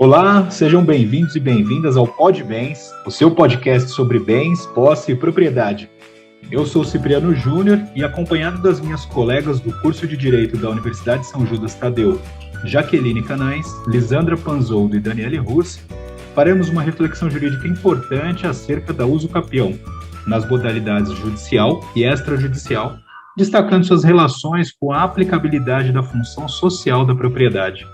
Olá, sejam bem-vindos e bem-vindas ao Pod Bens, o seu podcast sobre bens, posse e propriedade. Eu sou Cipriano Júnior e, acompanhado das minhas colegas do curso de Direito da Universidade São Judas Tadeu, Jaqueline Canães, Lisandra Panzoldo e Daniele Russ, faremos uma reflexão jurídica importante acerca da uso capião, nas modalidades judicial e extrajudicial, destacando suas relações com a aplicabilidade da função social da propriedade.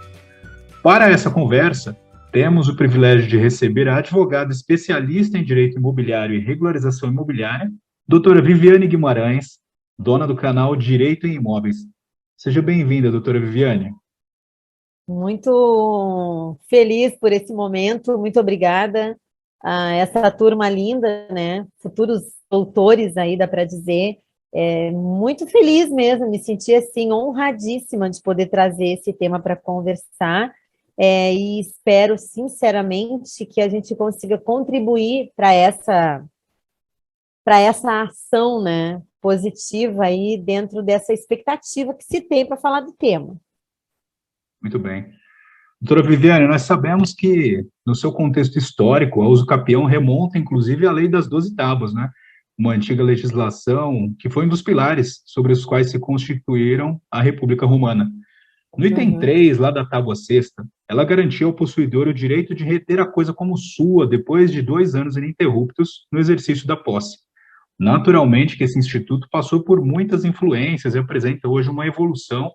Para essa conversa, temos o privilégio de receber a advogada especialista em direito imobiliário e regularização imobiliária, doutora Viviane Guimarães, dona do canal Direito em Imóveis. Seja bem-vinda, doutora Viviane. Muito feliz por esse momento, muito obrigada a essa turma linda, né? Futuros doutores aí, dá para dizer. Muito feliz mesmo, me senti assim honradíssima de poder trazer esse tema para conversar. E espero, sinceramente, que a gente consiga contribuir para essa ação, né, positiva aí dentro dessa expectativa que se tem para falar do tema. Muito bem. Doutora Viviane, nós sabemos que, no seu contexto histórico, a uso capião remonta, inclusive, à Lei das 12 Tábuas, né? Uma antiga legislação que foi um dos pilares sobre os quais se constituíram a República Romana. No item 3, lá da tábua sexta, ela garantia ao possuidor o direito de reter a coisa como sua depois de 2 anos ininterruptos no exercício da posse. Naturalmente que esse instituto passou por muitas influências e apresenta hoje uma evolução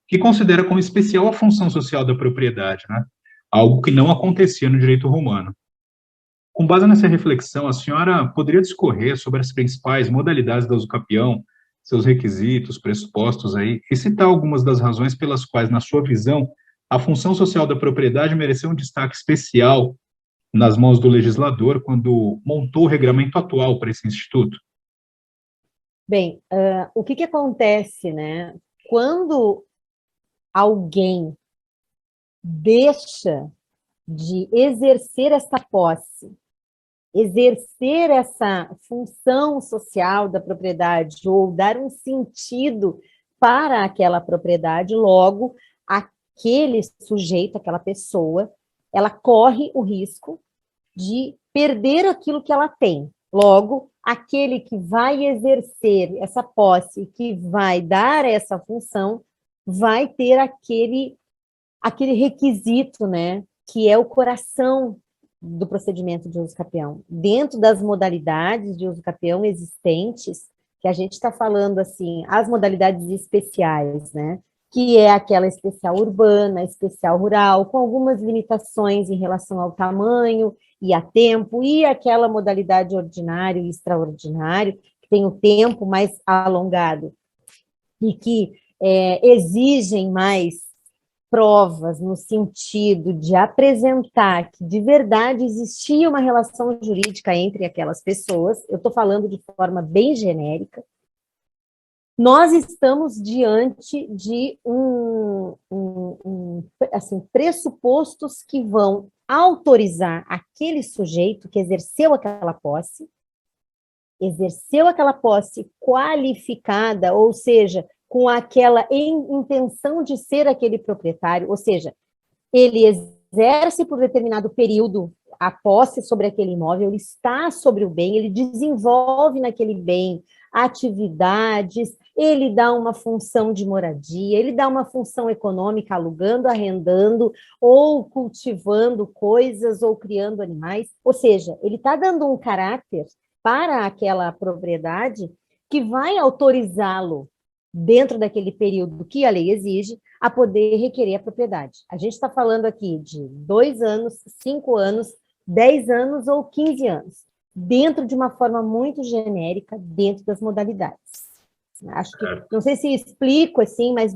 que considera como especial a função social da propriedade, né? Algo que não acontecia no direito romano. Com base nessa reflexão, a senhora poderia discorrer sobre as principais modalidades da uso capião, seus requisitos, pressupostos aí, e citar algumas das razões pelas quais, na sua visão, a função social da propriedade mereceu um destaque especial nas mãos do legislador quando montou o regramento atual para esse instituto? Bem, o que acontece, né? Quando alguém deixa de exercer essa posse, exercer essa função social da propriedade ou dar um sentido para aquela propriedade, logo, aquele sujeito, aquela pessoa, ela corre o risco de perder aquilo que ela tem. Logo, aquele que vai exercer essa posse, que vai dar essa função, vai ter aquele requisito, né, que é o coração do procedimento de uso capião. Dentro das modalidades de uso capião existentes, que a gente está falando assim, as modalidades especiais, né, que é aquela especial urbana, especial rural, com algumas limitações em relação ao tamanho e a tempo, e aquela modalidade ordinário e extraordinário, que tem o tempo mais alongado e que exigem mais provas no sentido de apresentar que de verdade existia uma relação jurídica entre aquelas pessoas, eu estou falando de forma bem genérica, nós estamos diante de assim, pressupostos que vão autorizar aquele sujeito que exerceu aquela posse qualificada, ou seja, com aquela intenção de ser aquele proprietário, ou seja, ele exerce por determinado período a posse sobre aquele imóvel, ele está sobre o bem, ele desenvolve naquele bem atividades, ele dá uma função de moradia, ele dá uma função econômica, alugando, arrendando, ou cultivando coisas, ou criando animais, ou seja, ele está dando um caráter para aquela propriedade que vai autorizá-lo dentro daquele período que a lei exige, a poder requerer a propriedade. A gente está falando aqui de 2 anos, 5 anos, 10 anos ou 15 anos, dentro de uma forma muito genérica, dentro das modalidades. Acho que, não sei se explico assim, mas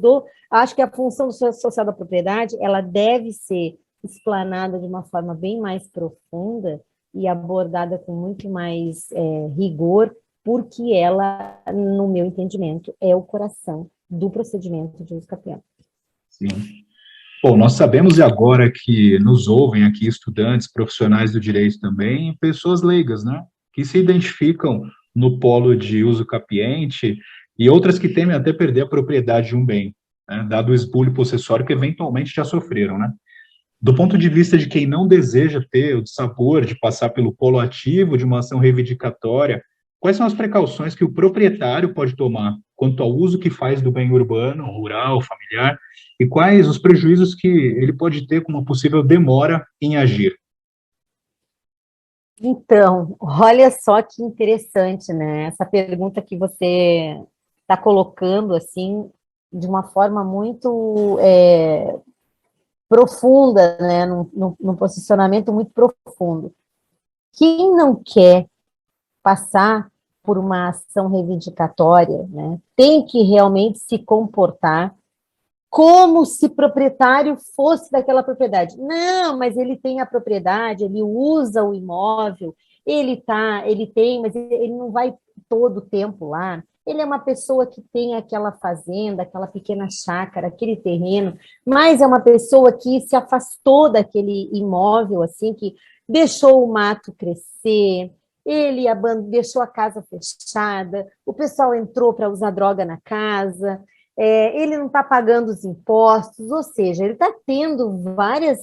acho que a função social da propriedade, ela deve ser explanada de uma forma bem mais profunda e abordada com muito mais rigor, porque ela, no meu entendimento, é o coração do procedimento de uso capião. Sim. Bom, nós sabemos agora que nos ouvem aqui estudantes, profissionais do direito também, pessoas leigas, né, que se identificam no polo de uso capiente e outras que temem até perder a propriedade de um bem, né, dado o esbulho possessório que eventualmente já sofreram, né. Do ponto de vista de quem não deseja ter o sabor de passar pelo polo ativo de uma ação reivindicatória, quais são as precauções que o proprietário pode tomar quanto ao uso que faz do bem urbano, rural, familiar, e quais os prejuízos que ele pode ter com uma possível demora em agir? Então, olha só que interessante, né? Essa pergunta que você está colocando, assim, de uma forma muito profunda, né? Num posicionamento muito profundo. Quem não quer passar por uma ação reivindicatória, né, tem que realmente se comportar como se proprietário fosse daquela propriedade. Não, mas ele tem a propriedade, ele usa o imóvel, ele tem, mas ele não vai todo o tempo lá. Ele é uma pessoa que tem aquela fazenda, aquela pequena chácara, aquele terreno, mas é uma pessoa que se afastou daquele imóvel, assim, que deixou o mato crescer, ele deixou a casa fechada, o pessoal entrou para usar droga na casa, ele não está pagando os impostos, ou seja, ele está tendo várias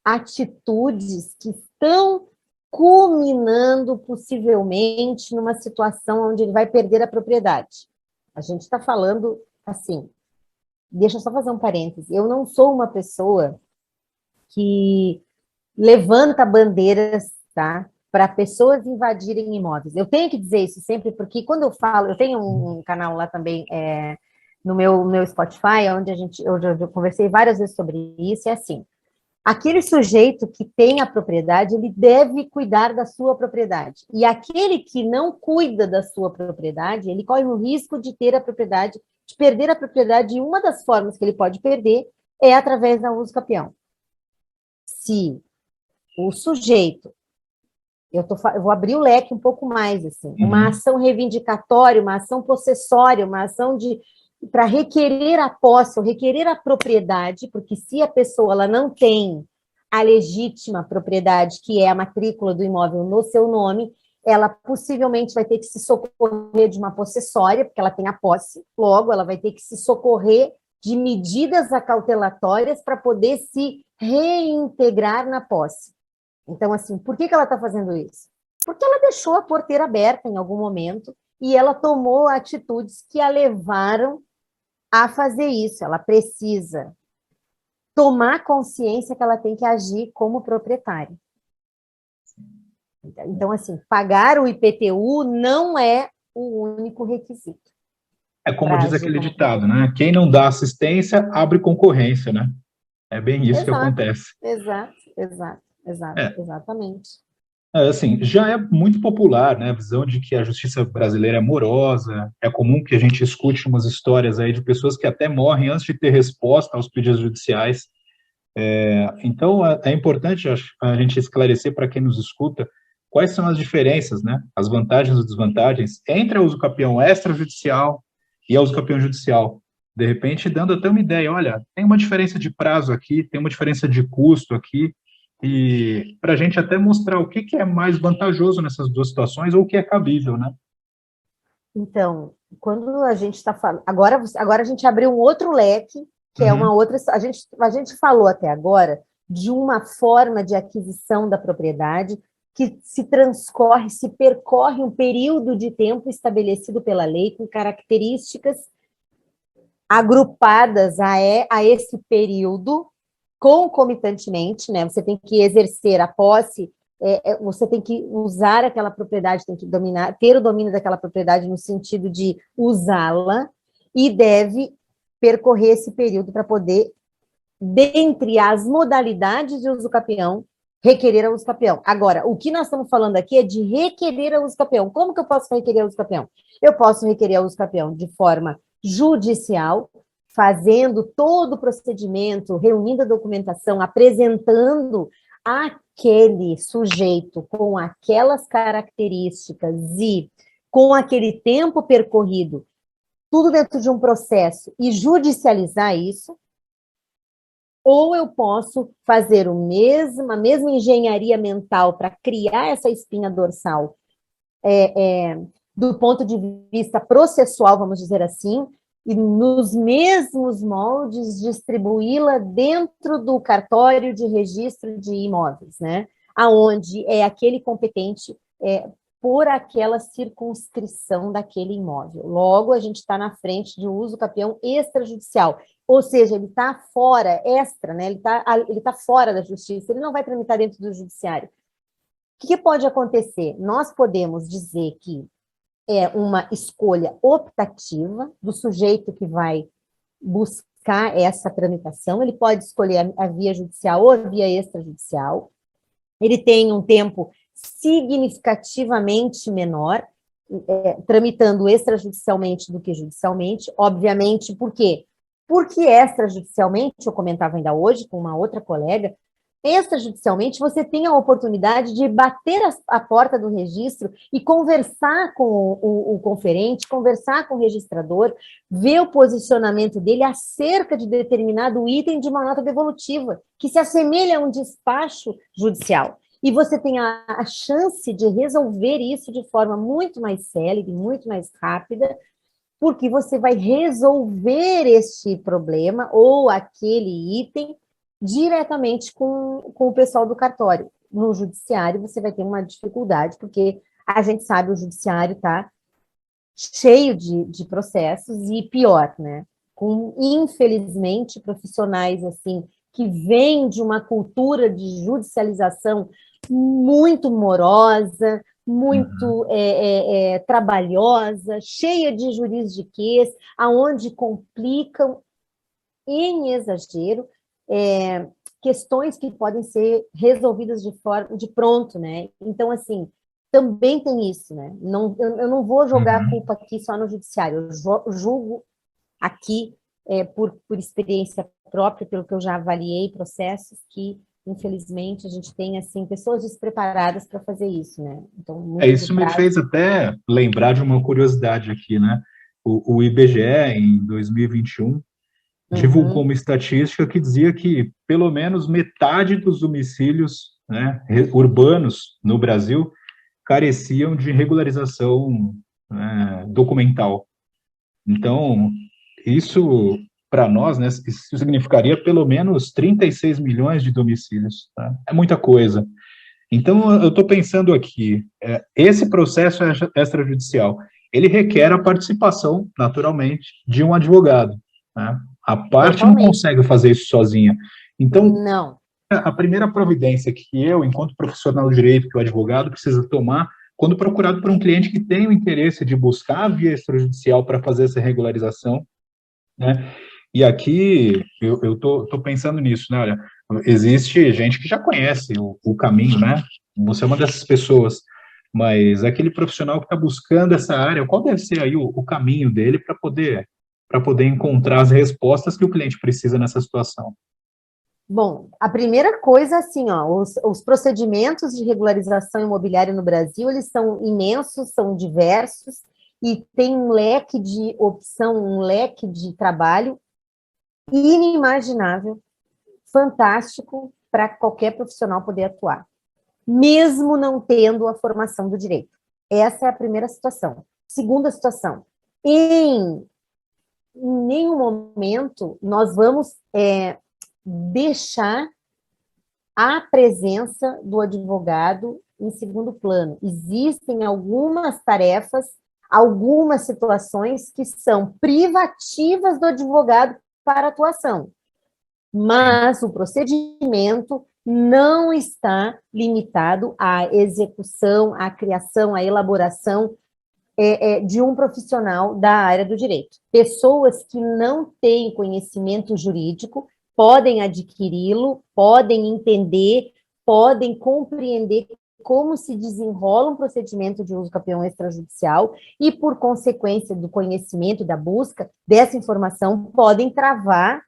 atitudes que estão culminando possivelmente numa situação onde ele vai perder a propriedade. A gente está falando assim, deixa eu só fazer um parêntese, eu não sou uma pessoa que levanta bandeiras, tá, para pessoas invadirem imóveis. Eu tenho que dizer isso sempre, porque quando eu falo, eu tenho um canal lá também, no meu Spotify, onde eu conversei várias vezes sobre isso, é assim, aquele sujeito que tem a propriedade, ele deve cuidar da sua propriedade. E aquele que não cuida da sua propriedade, ele corre o risco de ter a propriedade, de perder a propriedade, e uma das formas que ele pode perder é através da uso capião. Se o sujeito, eu vou abrir o leque um pouco mais, assim, uma ação reivindicatória, uma ação possessória, uma ação para requerer a posse, ou requerer a propriedade, porque se a pessoa ela não tem a legítima propriedade, que é a matrícula do imóvel no seu nome, ela possivelmente vai ter que se socorrer de uma possessória, porque ela tem a posse, logo ela vai ter que se socorrer de medidas acautelatórias para poder se reintegrar na posse. Então, assim, por que ela está fazendo isso? Porque ela deixou a porteira aberta em algum momento e ela tomou atitudes que a levaram a fazer isso. Ela precisa tomar consciência que ela tem que agir como proprietária. Então, assim, pagar o IPTU não é o único requisito. É como diz aquele ditado, né? Quem não dá assistência, abre concorrência, né? É bem isso que acontece. Exatamente. Assim, já é muito popular, né, a visão de que a justiça brasileira é morosa, é comum que a gente escute umas histórias aí de pessoas que até morrem antes de ter resposta aos pedidos judiciais. Então, é importante a gente esclarecer para quem nos escuta quais são as diferenças, né, as vantagens e desvantagens entre a uso capião extrajudicial e a uso capião judicial. De repente, dando até uma ideia, olha, tem uma diferença de prazo aqui, tem uma diferença de custo aqui, e para a gente até mostrar o que é mais vantajoso nessas duas situações ou o que é cabível, né? Então, quando a gente está falando... Agora a gente abriu um outro leque, que é uma outra... A gente falou até agora de uma forma de aquisição da propriedade que se percorre um período de tempo estabelecido pela lei, com características agrupadas a esse período, concomitantemente, né? Você tem que exercer a posse, você tem que usar aquela propriedade, tem que ter o domínio daquela propriedade no sentido de usá-la, e deve percorrer esse período para poder, dentre as modalidades de uso capião, requerer a uso capião. Agora, o que nós estamos falando aqui é de requerer a uso capião. Como que eu posso requerer a uso capião? Eu posso requerer a uso capião de forma judicial, fazendo todo o procedimento, reunindo a documentação, apresentando aquele sujeito com aquelas características e com aquele tempo percorrido, tudo dentro de um processo, e judicializar isso. Ou eu posso fazer a mesma engenharia mental para criar essa espinha dorsal do ponto de vista processual, vamos dizer assim, e nos mesmos moldes distribuí-la dentro do cartório de registro de imóveis, né? Aonde é aquele competente por aquela circunscrição daquele imóvel. Logo, a gente está na frente de uso capião extrajudicial, ou seja, ele está fora, extra, né? Ele tá fora da justiça, ele não vai tramitar dentro do judiciário. O que pode acontecer? Nós podemos dizer que é uma escolha optativa do sujeito que vai buscar essa tramitação, ele pode escolher a via judicial ou a via extrajudicial, ele tem um tempo significativamente menor, tramitando extrajudicialmente do que judicialmente, obviamente, por quê? Porque extrajudicialmente, eu comentava ainda hoje com uma outra colega, extrajudicialmente você tem a oportunidade de bater a porta do registro e conversar com o conferente, conversar com o registrador, ver o posicionamento dele acerca de determinado item de uma nota devolutiva, que se assemelha a um despacho judicial. E você tem a chance de resolver isso de forma muito mais célere, muito mais rápida, porque você vai resolver este problema ou aquele item diretamente com o pessoal do cartório. No judiciário, você vai ter uma dificuldade, porque a gente sabe o judiciário está cheio de processos e pior, né? Com, infelizmente, profissionais assim que vêm de uma cultura de judicialização muito morosa, muito trabalhosa, cheia de jurisdiquês, aonde complicam em exagero questões que podem ser resolvidas de pronto, né? Então, assim, também tem isso, né? Eu não vou jogar a culpa aqui só no judiciário, eu julgo aqui por experiência própria, pelo que eu já avaliei processos que, infelizmente, a gente tem, assim, pessoas despreparadas para fazer isso, né? Então, Isso me fez até lembrar de uma curiosidade aqui, né? O IBGE, em 2021, divulgou uma estatística que dizia que pelo menos metade dos domicílios, né, urbanos no Brasil careciam de regularização, né, documental. Então, isso, para nós, né, isso significaria pelo menos 36 milhões de domicílios. Tá? É muita coisa. Então, eu estou pensando aqui, esse processo extrajudicial, ele requer a participação, naturalmente, de um advogado. Né? A parte não consegue fazer isso sozinha. Então, não. A primeira providência que eu, enquanto profissional de direito, que o advogado precisa tomar, quando procurado por um cliente que tem o interesse de buscar a via extrajudicial para fazer essa regularização, né? E aqui eu tô pensando nisso, né? Olha, existe gente que já conhece o caminho, né? Você é uma dessas pessoas, mas aquele profissional que está buscando essa área, qual deve ser aí o caminho dele para poder encontrar as respostas que o cliente precisa nessa situação? Bom, a primeira coisa, assim, ó, os procedimentos de regularização imobiliária no Brasil, eles são imensos, são diversos, e tem um leque de opção, um leque de trabalho inimaginável, fantástico, para qualquer profissional poder atuar, mesmo não tendo a formação do direito. Essa é a primeira situação. Segunda situação, em nenhum momento nós vamos deixar a presença do advogado em segundo plano. Existem algumas tarefas, algumas situações que são privativas do advogado para atuação, mas o procedimento não está limitado à execução, à criação, à elaboração de um profissional da área do direito. Pessoas que não têm conhecimento jurídico podem adquiri-lo, podem entender, podem compreender como se desenrola um procedimento de uso capião extrajudicial e, por consequência do conhecimento e da busca dessa informação, podem travar,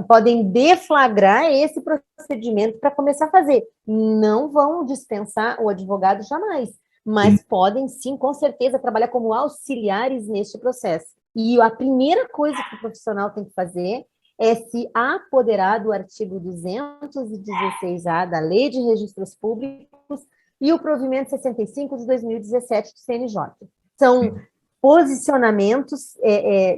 podem deflagrar esse procedimento para começar a fazer. Não vão dispensar o advogado jamais, mas podem sim, com certeza, trabalhar como auxiliares neste processo. E a primeira coisa que o profissional tem que fazer é se apoderar do artigo 216-A da Lei de Registros Públicos e o provimento 65 de 2017 do CNJ. São posicionamentos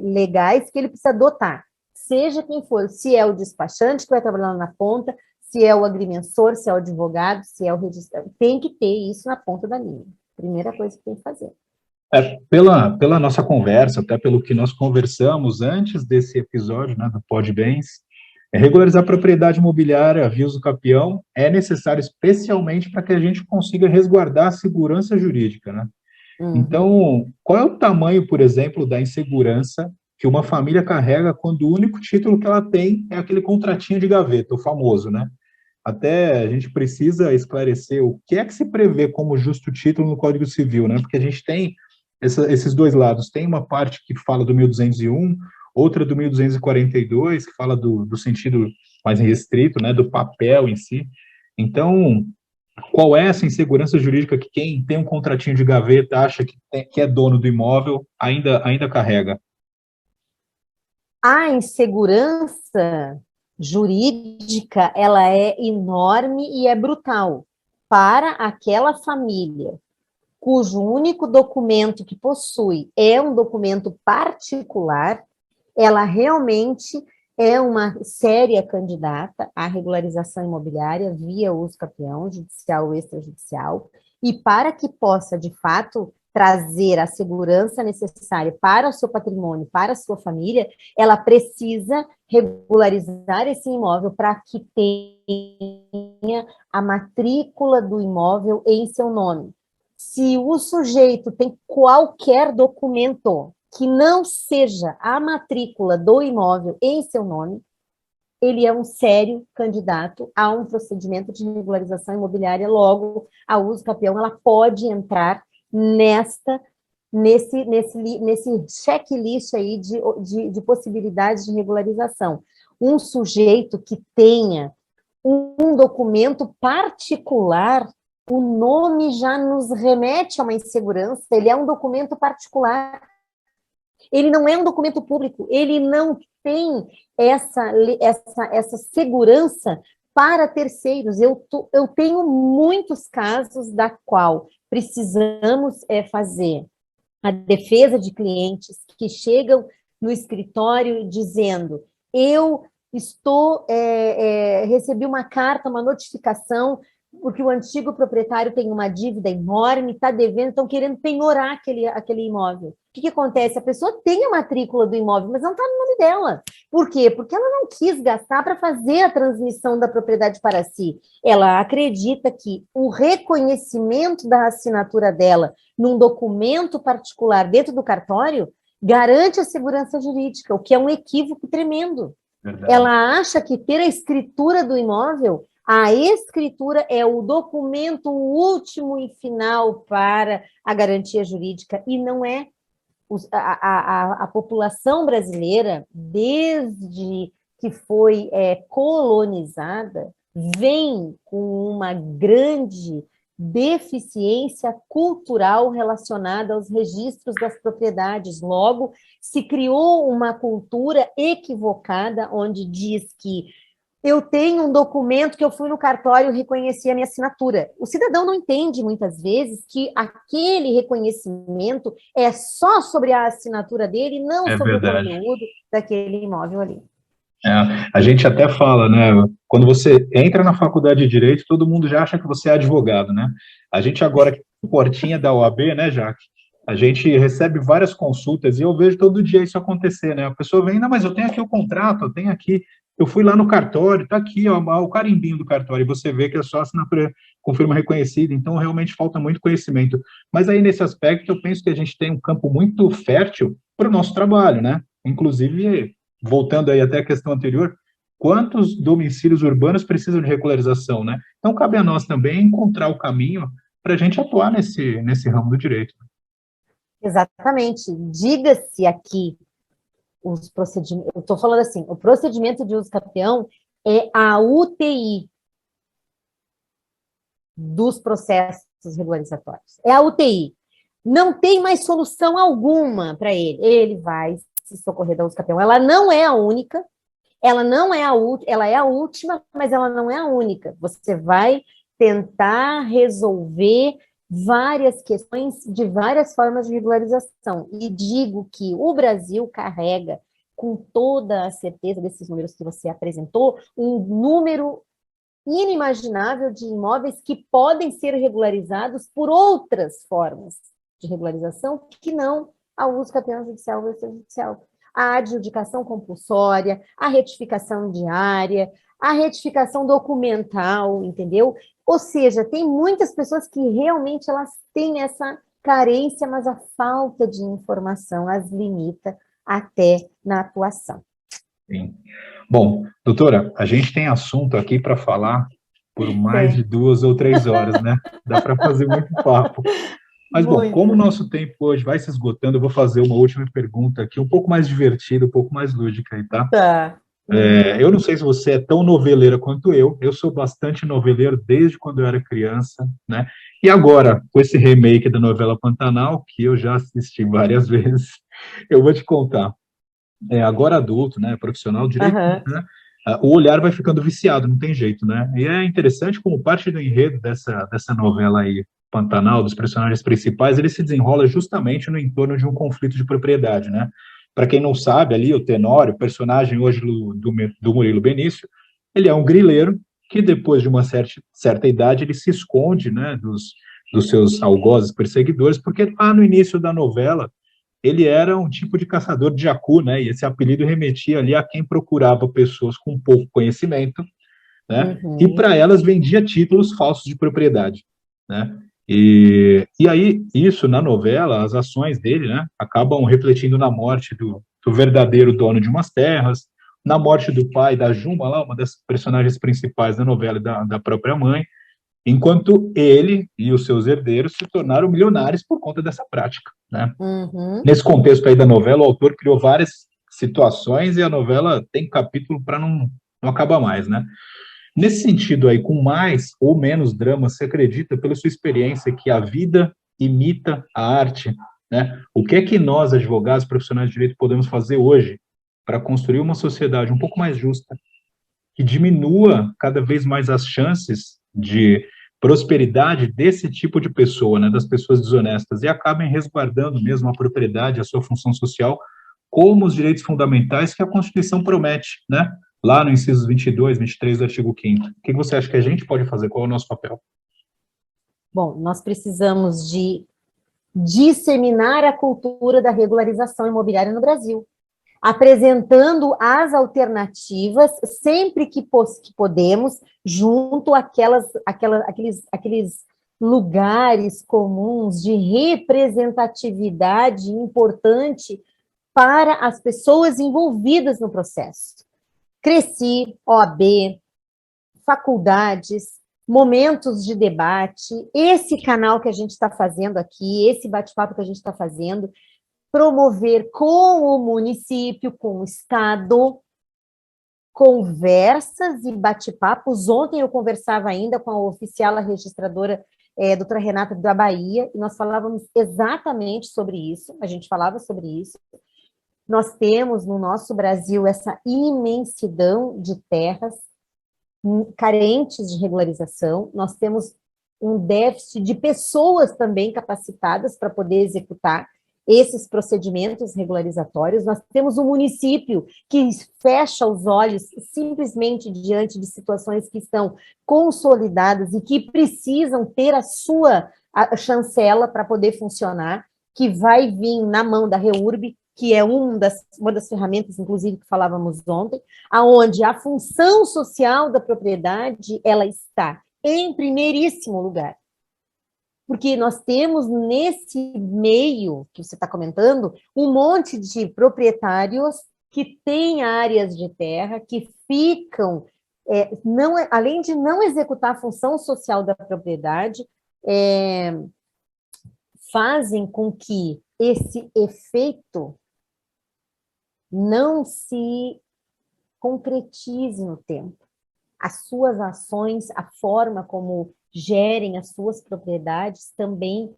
legais que ele precisa adotar, seja quem for, se é o despachante que vai trabalhar na ponta, se é o agrimensor, se é o advogado, se é o registrado, tem que ter isso na ponta da linha. Primeira coisa que tem que fazer. Pela nossa conversa, até pelo que nós conversamos antes desse episódio, né, do Pod Bens, regularizar a propriedade imobiliária via usucapião é necessário especialmente para que a gente consiga resguardar a segurança jurídica, né? Então, qual é o tamanho, por exemplo, da insegurança que uma família carrega quando o único título que ela tem é aquele contratinho de gaveta, o famoso, né? Até a gente precisa esclarecer o que é que se prevê como justo título no Código Civil, né? Porque a gente tem esses dois lados. Tem uma parte que fala do 1201, outra do 1242, que fala do sentido mais restrito, né? Do papel em si. Então, qual é essa insegurança jurídica que quem tem um contratinho de gaveta acha que é dono do imóvel ainda carrega? A insegurança jurídica, ela é enorme e é brutal para aquela família cujo único documento que possui é um documento particular. Ela realmente é uma séria candidata à regularização imobiliária via uso capião, judicial ou extrajudicial, e para que possa, de fato, trazer a segurança necessária para o seu patrimônio, para a sua família, ela precisa regularizar esse imóvel para que tenha a matrícula do imóvel em seu nome. Se o sujeito tem qualquer documento que não seja a matrícula do imóvel em seu nome, ele é um sério candidato a um procedimento de regularização imobiliária. Logo, a uso capião, ela pode entrar nesse checklist aí de possibilidades de regularização. Um sujeito que tenha um documento particular, o nome já nos remete a uma insegurança. Ele é um documento particular. Ele não é um documento público. Ele não tem essa segurança para terceiros. Eu tenho muitos casos da qual precisamos fazer a defesa de clientes que chegam no escritório dizendo: eu recebi uma carta, uma notificação, porque o antigo proprietário tem uma dívida enorme, está devendo, estão querendo penhorar aquele imóvel. O que acontece? A pessoa tem a matrícula do imóvel, mas não está no nome dela. Por quê? Porque ela não quis gastar para fazer a transmissão da propriedade para si. Ela acredita que o reconhecimento da assinatura dela num documento particular dentro do cartório garante a segurança jurídica, o que é um equívoco tremendo. Verdade. Ela acha que ter a escritura do imóvel, a escritura é o documento último e final para a garantia jurídica, e não é. A população brasileira, desde que foi colonizada, vem com uma grande deficiência cultural relacionada aos registros das propriedades. Logo, se criou uma cultura equivocada, onde diz que eu tenho um documento que eu fui no cartório e reconheci a minha assinatura. O cidadão não entende, muitas vezes, que aquele reconhecimento é só sobre a assinatura dele, não sobre verdade. O conteúdo daquele imóvel ali. A gente até fala, né, quando você entra na faculdade de Direito, todo mundo já acha que você é advogado, né? A gente agora, portinha da OAB, né, Jaque? A gente recebe várias consultas e eu vejo todo dia isso acontecer, né? A pessoa vem, não, mas eu tenho aqui o contrato, eu tenho aqui, eu fui lá no cartório, tá aqui, ó, o carimbinho do cartório, e você vê que é só assinatura com firma reconhecida, então realmente falta muito conhecimento. Mas aí, nesse aspecto, eu penso que a gente tem um campo muito fértil para o nosso trabalho, né? Inclusive, voltando aí até a questão anterior, quantos domicílios urbanos precisam de regularização, né? Então, cabe a nós também encontrar o caminho para a gente atuar nesse ramo do direito. Exatamente. Diga-se aqui os procedimentos. Eu estou falando assim, o procedimento de uso capião é a UTI dos processos regularizatórios. É a UTI. Não tem mais solução alguma para ele. Ele vai se socorrer da uso capião. Ela não é a única, ela não é a última, ela é a última, mas ela não é a única. Você vai tentar resolver várias questões de várias formas de regularização. E digo que o Brasil carrega, com toda a certeza desses números que você apresentou, um número inimaginável de imóveis que podem ser regularizados por outras formas de regularização que não a uso capião judicial ou extrajudicial. A adjudicação compulsória, a retificação diária, a retificação documental, entendeu? Ou seja, tem muitas pessoas que realmente elas têm essa carência, mas a falta de informação as limita até na atuação. Sim. Bom, doutora, a gente tem assunto aqui para falar por mais de 2 ou 3 horas, né? Dá para fazer muito papo. Mas, bom, como o nosso tempo hoje vai se esgotando, eu vou fazer uma última pergunta aqui, um pouco mais divertida, um pouco mais lúdica aí, tá? Tá. Eu não sei se você é tão noveleira quanto eu sou bastante noveleiro desde quando eu era criança, né? E agora, com esse remake da novela Pantanal, que eu já assisti várias vezes, eu vou te contar. Agora adulto, né, profissional, direito, né, o olhar vai ficando viciado, não tem jeito, né? E é interessante como parte do enredo dessa novela aí, Pantanal, dos personagens principais, ele se desenrola justamente no entorno de um conflito de propriedade, né? Para quem não sabe, ali o Tenório, personagem hoje do Murilo Benício, ele é um grileiro que depois de uma certa idade ele se esconde, né, dos seus algozes perseguidores, porque lá no início da novela ele era um tipo de caçador de jacu, né? E esse apelido remetia ali a quem procurava pessoas com pouco conhecimento, né? E para elas vendia títulos falsos de propriedade, né? E aí, isso na novela, as ações dele, né, acabam refletindo na morte do verdadeiro dono de umas terras, na morte do pai da Juma, lá, uma das personagens principais da novela, da própria mãe, enquanto ele e os seus herdeiros se tornaram milionários por conta dessa prática, né? Nesse contexto aí da novela, o autor criou várias situações e a novela tem capítulo para não acabar mais, né? Nesse sentido aí, com mais ou menos drama, você acredita, pela sua experiência, que a vida imita a arte, né? O que é que nós, advogados, profissionais de direito, podemos fazer hoje para construir uma sociedade um pouco mais justa, que diminua cada vez mais as chances de prosperidade desse tipo de pessoa, né, das pessoas desonestas, e acabem resguardando mesmo a propriedade, a sua função social, como os direitos fundamentais que a Constituição promete, né, lá no inciso 22, 23 do artigo 5º. O que você acha que a gente pode fazer? Qual é o nosso papel? Bom, nós precisamos de disseminar a cultura da regularização imobiliária no Brasil, apresentando as alternativas sempre que podemos, junto àqueles lugares comuns de representatividade importante para as pessoas envolvidas no processo. Cresci, OAB, faculdades, momentos de debate, esse canal que a gente está fazendo aqui, esse bate-papo que a gente está fazendo, promover com o município, com o Estado, conversas e bate-papos. Ontem eu conversava ainda com a oficial, a registradora, doutora Renata da Bahia, e nós falávamos exatamente sobre isso, a gente falava sobre isso. Nós temos no nosso Brasil essa imensidão de terras carentes de regularização, nós temos um déficit de pessoas também capacitadas para poder executar esses procedimentos regularizatórios. Nós temos um município que fecha os olhos simplesmente diante de situações que estão consolidadas e que precisam ter a sua chancela para poder funcionar, que vai vir na mão da REURB, que é uma das ferramentas, inclusive, que falávamos ontem, aonde a função social da propriedade, ela está em primeiríssimo lugar. Porque nós temos nesse meio que você está comentando, um monte de proprietários que têm áreas de terra, que ficam, além de não executar a função social da propriedade, fazem com que esse efeito não se concretize no tempo. As suas ações, a forma como gerem as suas propriedades também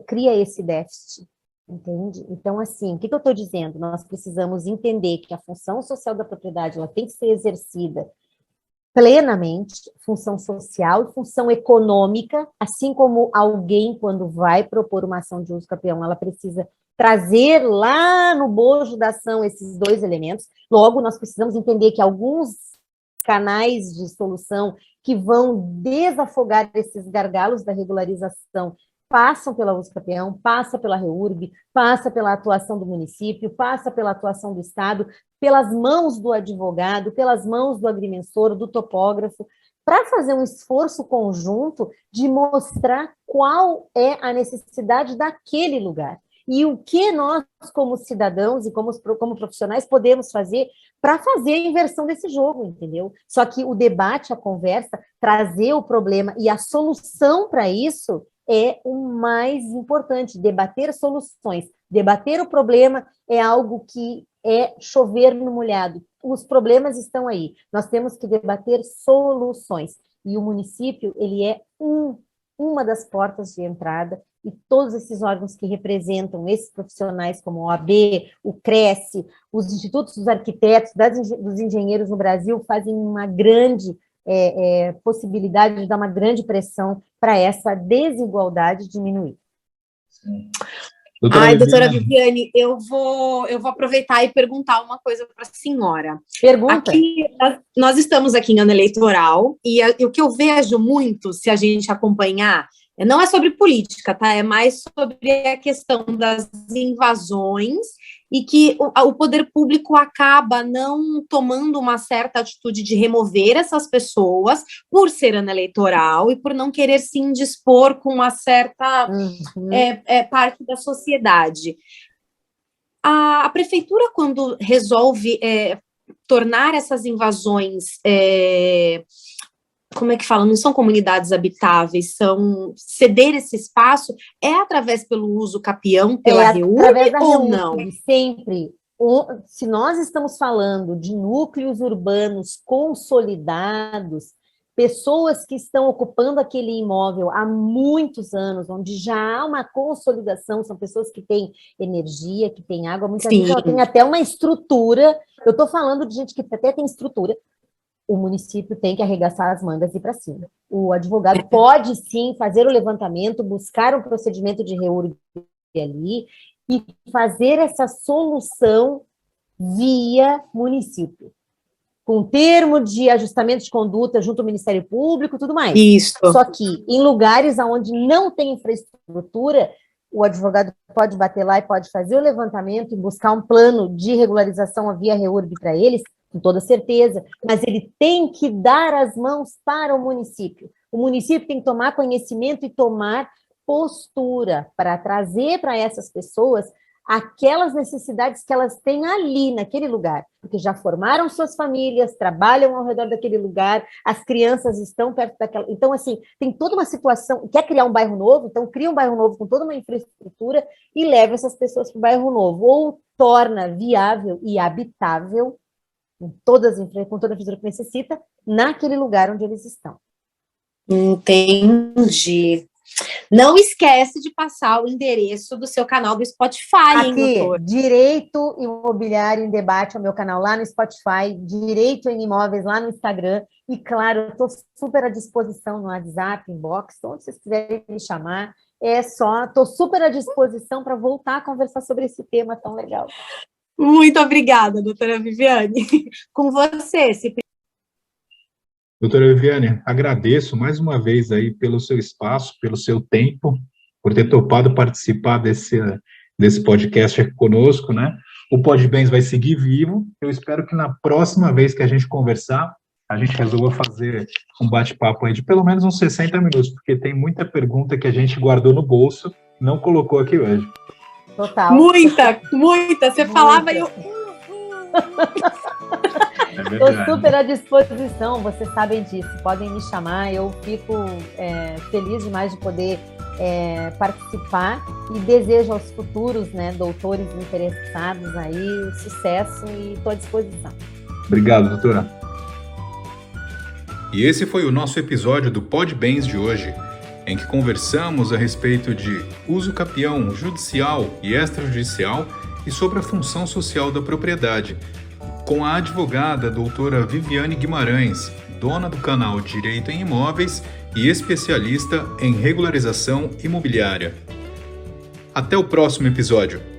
cria esse déficit, entende? Então, assim, o que eu estou dizendo? Nós precisamos entender que a função social da propriedade ela tem que ser exercida plenamente, função social e função econômica, assim como alguém, quando vai propor uma ação de uso capião, ela precisa trazer lá no bojo da ação esses dois elementos. Logo, nós precisamos entender que alguns canais de solução que vão desafogar esses gargalos da regularização passam pela uso capião, passa pela REURB, passa pela atuação do município, passa pela atuação do Estado, pelas mãos do advogado, pelas mãos do agrimensor, do topógrafo, para fazer um esforço conjunto de mostrar qual é a necessidade daquele lugar. E o que nós, como cidadãos e como profissionais, podemos fazer para fazer a inversão desse jogo, entendeu? Só que o debate, a conversa, trazer o problema e a solução para isso é o mais importante, debater soluções. Debater o problema é algo que é chover no molhado. Os problemas estão aí. Nós temos que debater soluções. E o município, ele é uma das portas de entrada, e todos esses órgãos que representam esses profissionais, como a OAB, o Cresce, os institutos dos arquitetos, dos engenheiros no Brasil, fazem uma grande possibilidade de dar uma grande pressão para essa desigualdade diminuir. Sim. Doutora Viviane, eu vou aproveitar e perguntar uma coisa para a senhora. Pergunta. Nós estamos aqui em ano eleitoral, e o que eu vejo muito, se a gente acompanhar, não é sobre política, tá? É mais sobre a questão das invasões e que o poder público acaba não tomando uma certa atitude de remover essas pessoas por ser ano eleitoral e por não querer se indispor com uma certa parte da sociedade. A prefeitura, quando resolve tornar essas invasões... como é que fala? Não são comunidades habitáveis, são ceder esse espaço, através pelo uso capião, pela REURB ou não? Sempre. Se nós estamos falando de núcleos urbanos consolidados, pessoas que estão ocupando aquele imóvel há muitos anos, onde já há uma consolidação, são pessoas que têm energia, que têm água, muitas vezes ela tem até uma estrutura. Eu estou falando de gente que até tem estrutura. O município tem que arregaçar as mangas e ir para cima. O advogado pode, sim, fazer o levantamento, buscar um procedimento de REURB ali e fazer essa solução via município, com termo de ajustamento de conduta junto ao Ministério Público e tudo mais. Isso. Só que em lugares onde não tem infraestrutura, o advogado pode bater lá e pode fazer o levantamento e buscar um plano de regularização via REURB para eles, com toda certeza, mas ele tem que dar as mãos para o município. O município tem que tomar conhecimento e tomar postura para trazer para essas pessoas aquelas necessidades que elas têm ali, naquele lugar, porque já formaram suas famílias, trabalham ao redor daquele lugar, as crianças estão perto daquela... Então, assim, tem toda uma situação, quer criar um bairro novo, então cria um bairro novo com toda uma infraestrutura e leva essas pessoas para o bairro novo, ou torna viável e habitável com toda a infraestrutura que necessita, naquele lugar onde eles estão. Entendi. Não esquece de passar o endereço do seu canal do Spotify, aqui, hein, doutor? Direito Imobiliário em Debate, é o meu canal lá no Spotify, Direito em Imóveis lá no Instagram, e claro, eu estou super à disposição no WhatsApp, inbox, onde vocês quiserem me chamar, estou super à disposição para voltar a conversar sobre esse tema tão legal. Muito obrigada, doutora Viviane. Com você, Doutora Viviane, agradeço mais uma vez aí pelo seu espaço, pelo seu tempo, por ter topado participar desse podcast aqui conosco, né? O PodBens vai seguir vivo. Eu espero que na próxima vez que a gente conversar, a gente resolva fazer um bate-papo aí de pelo menos uns 60 minutos, porque tem muita pergunta que a gente guardou no bolso, não colocou aqui hoje. Total. Muita. Você falava e eu... Estou super à disposição, vocês sabem disso, podem me chamar, eu fico feliz demais de poder participar e desejo aos futuros, né, doutores interessados aí, sucesso e estou à disposição. Obrigado, doutora. E esse foi o nosso episódio do PodBens de hoje, em que conversamos a respeito de uso capião judicial e extrajudicial e sobre a função social da propriedade, com a advogada doutora Viviane Guimarães, dona do canal Direito em Imóveis e especialista em regularização imobiliária. Até o próximo episódio!